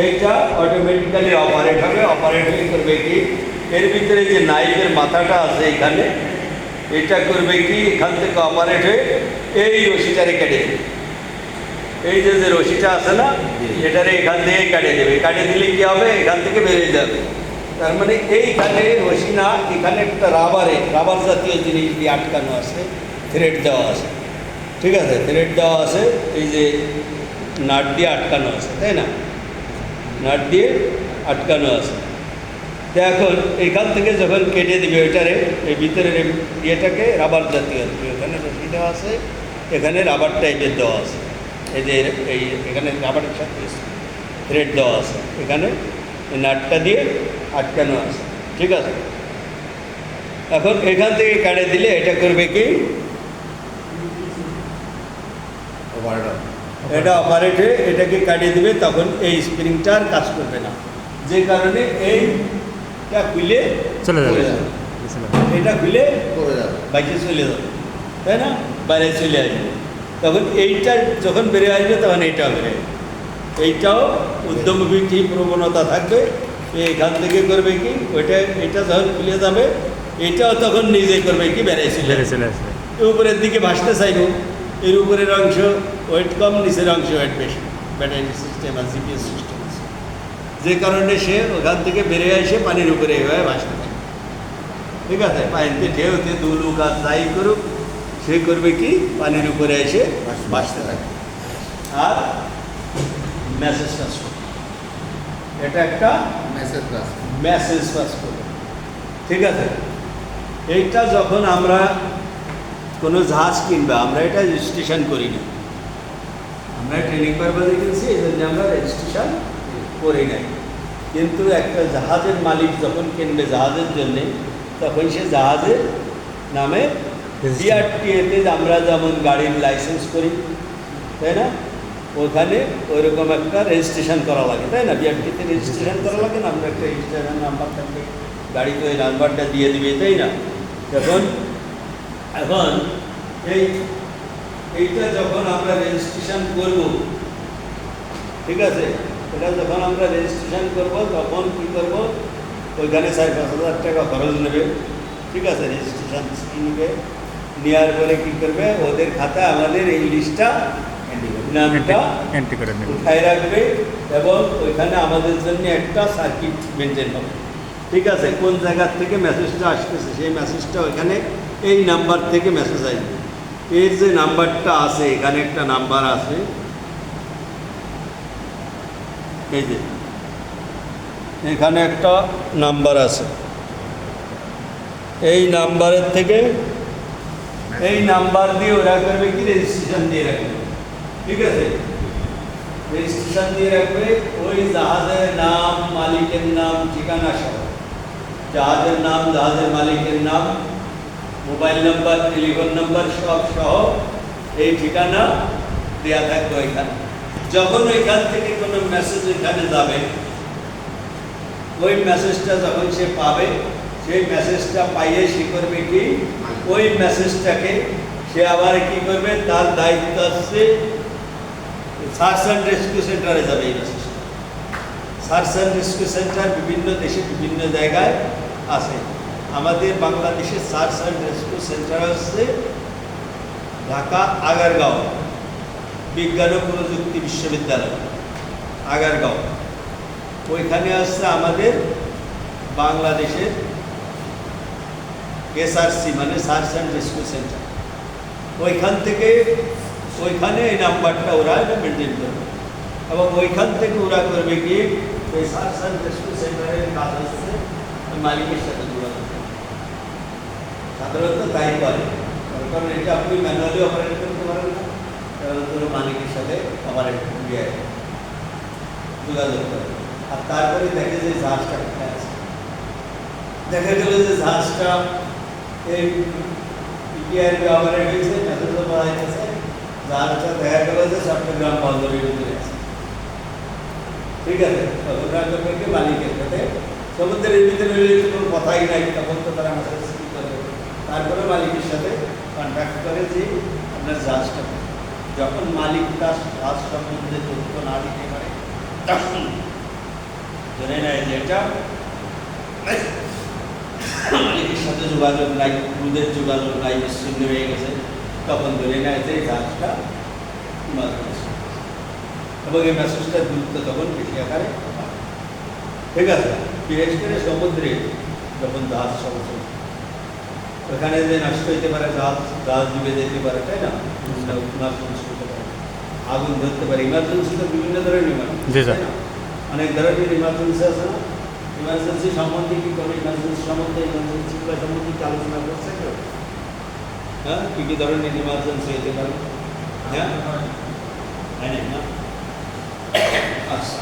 এইটা automatically operate হবে। Operate হয়ে করবে কি, এর ভিতরে যে নাইফের মাথাটা আছে এখানে, এটা করবে কি এখান থেকে অপারেট হয়ে এই রশিটারে কেটে দেবে। এই যে যে রশিটা আছে না, এটারে এখান থেকে কেটে দেবে। কেটে দিলে কী হবে, এখান থেকে বেরিয়ে যাবে। তার মানে এইখানে রশি না, এখানে একটা রাবার জাতীয় জিনিস দিয়ে আটকানো আছে, থ্রেড দেওয়া আছে, ঠিক আছে, থ্রেড দেওয়া আছে, এই যে নাট দিয়ে আটকানো আছে, তাই না, নাট দিয়ে আটকানো আছে। তো এখন এখান থেকে যখন কেটে দিবে ওইটারে, এই ভিতরের ইয়েটাকে রাবার জাতীয়, এখানে রশি দেওয়া আছে, এখানে রাবার টাইপের দেওয়া আছে, এই যে এই এখানে রাবারের সাথে থ্রেড দেওয়া আছে, এখানে এই নাটটা দিয়ে আটকানো আছে, ঠিক আছে। এখন এখান থেকে কেটে দিলে এটা করবে কি, এটা অপারেট হয়ে এটাকে কাটিয়ে দেবে। তখন এই স্প্রিংটা আর কাজ করবে না, যে কারণে এইটা খুলে চলে যাবে, এটা খুলে বাইকে চলে যাবে, তাই না, বাইরে চলে আসবে। তখন এইটা যখন বেরিয়ে আসবে তখন এইটাও বেরিয়ে আসবে। এইটাও উদ্যমমুখী প্রবণতা থাকবে। এখান থেকে করবে কি, ওইটা এটা যখন খুলে যাবে এইটাও তখন নিজে করবে কি, বেরিয়ে চলে আসবে। উপরের দিকে ভাসতে চাইব, এর উপরের অংশ ওয়েট কম, নিচের অংশ ওয়েট বেশি, ব্যাটারি সিস্টেম আর জিপিএস সিস্টেম আছে, যে কারণে সে ওখান থেকে বেরিয়ে এসে পানির উপরে এইভাবে ভাসতে থাকে, ঠিক আছে। পানিতে ঢেউতে দুলুক আর যাই করুক, সে করবে কি, পানির উপরে এসে ভাসতে থাকে আর মেসেজ পাস করবে। এটা একটা মেসেজ পাস করবে, ঠিক আছে। এইটা যখন আমরা কোনো জাহাজ কিনবে, আমরা এটা রেজিস্ট্রেশন করি না, আমরা ট্রেনিং পারপাসে কিনছি, এই জন্য আমরা রেজিস্ট্রেশন করি নাই। কিন্তু একটা জাহাজের মালিক যখন কিনবে জাহাজের জন্যে, তখন সে জাহাজের নামে বিআরটিএতে আমরা যেমন গাড়ির লাইসেন্স করি, তাই না, ওখানে ওইরকম একটা রেজিস্ট্রেশন করা লাগে, তাই না, বিআরটিতে রেজিস্ট্রেশন করা লাগে না, আমরা একটা রেজিস্ট্রেশন নাম্বার থাকবে, গাড়িতে ওই নাম্বারটা দিয়ে দিবে, তাই না। এখন এইটা যখন আমরা রেজিস্ট্রেশন করব, ঠিক আছে, এটা যখন আমরা রেজিস্ট্রেশন করব তখন কী করব, ওইখানে 4-5 হাজার টাকা খরচ নেবে, ঠিক আছে, রেজিস্ট্রেশন নেবে। নেওয়ার পরে কী করবে, ওদের খাতায় আমাদের এই লিস্টটা নামটা উঠায় রাখবে এবং ওইখানে আমাদের জন্য একটা সার্কিট মেনটেন হবে, ঠিক আছে। কোন জায়গার থেকে মেসেজটা আসতেছে সেই মেসেজটা ওইখানে এই নাম্বার থেকে মেসেজ আসবে। এর যে নাম্বারটা আছে, এখানে একটা নাম্বার আছে, এই যে এখানে একটা নাম্বার আছে, এই নাম্বারের থেকে এই নাম্বার দিয়ে ওরা করবে কি, রেজিস্ট্রেশন দিয়ে রাখবে, ঠিক আছে। রেজিস্ট্রেশন দিয়ে রাখবে, ওই জাহাজের নাম, মালিকের নাম, ঠিকানা সহ, জাহাজের নাম, জাহাজের মালিকের নাম, মোবাইল নাম্বার, টেলিফোন নাম্বার সব সহ এই ঠিকানা দেওয়া থাকবে ওইখানে। যখন ওইখান থেকে কোনো মেসেজ ওইখানে যাবে, ওই মেসেজটা যখন সে পাবে, সেই মেসেজটা পাইয়ে সে করবে কি, ওই মেসেজটাকে সে আবার কি করবে, তার দায়িত্ব আছে সার্চ অ্যান্ড রেস্কিউ সেন্টারে যাবে। এই মেসেজটা সার্চ অ্যান্ড রেস্কিউ সেন্টার বিভিন্ন দেশে বিভিন্ন জায়গায় আছে। আমাদের বাংলাদেশের সার্চ অ্যান্ড রেস্কিউ সেন্টার হচ্ছে ঢাকা আগারগাঁও বিজ্ঞান ও প্রযুক্তি বিশ্ববিদ্যালয়, আগারগাঁও। ওইখানে আসছে আমাদের বাংলাদেশের এসআরসি, মানে সার্চ অ্যান্ড রেস্কিউ সেন্টার। ওইখান থেকে ওইখানে এই নাম্বারটা ওরা এটা মেনটেন করবে এবং ওইখান থেকে ওরা করবে গিয়ে ওই সার্চ অ্যান্ড রেস্কিউ সেন্টারের কাজ হচ্ছে মালিকের সাথে যোগাযোগ, সাধারণত তাই করে, কারণ এটা আপনি ম্যানুয়ালি অপারেট করতে পারেন না, ধরো মালিকের সাথে অপারেট দিয়ে যোগাযোগ করে। আর তারপরে দেখে যে জাহাজটা কোথায় আছে, দেখা গেল যে জাহাজটা এই পিটিআরবি অপারেট হয়েছে, মেসেজও পাওয়া যাচ্ছে, জাহাজটা দেখা গেল যে চট্টগ্রাম বন্দরের ভিতরে আছে, ঠিক আছে। ওরা করবে কি, মালিকের সাথে সমুদ্রের ভিতরে কোনো কথাই নাই, তখন তো তারা মেসেজ কি করবে, তারপরে মালিকের সাথে কন্ট্যাক্ট করে যে আপনার জাহাজটা। যখন মালিক তার জাহাজ সম্বন্ধে তথ্য না দিতে পারে, তখন ধরে নেয় যে এটা মালিকের সাথে যোগাযোগ নাই, দুধের যোগাযোগ নাই, বিচ্ছিন্ন হয়ে গেছে, তখন ধরে নেয় যে জাহাজটা ইমার্জেন্সি এবং এই মেসেজটার গুরুত্ব তখন বেশি আকারে হয়। ঠিক আছে, বিশেষ করে সমুদ্রে যখন জাহাজ চলছে ওখানে যে নষ্ট হইতে পারে, জাহাজ ডুবে যেতে পারে, তাই না? ইমার্জেন্সি হতে পারে, আগুন ধরতে পারে। ইমার্জেন্সি তো বিভিন্ন ধরনের ইমার্জেন্সি, তাই না? অনেক ধরনের ইমার্জেন্সি আছে না? ইমার্জেন্সি সম্বন্ধে কি করে, ইমার্জেন্সি সম্বন্ধে সম্বন্ধে কি আলোচনা করছে কেউ? হ্যাঁ, কি কি ধরনের ইমার্জেন্সি হতে পারে? হ্যাঁ, না? আচ্ছা।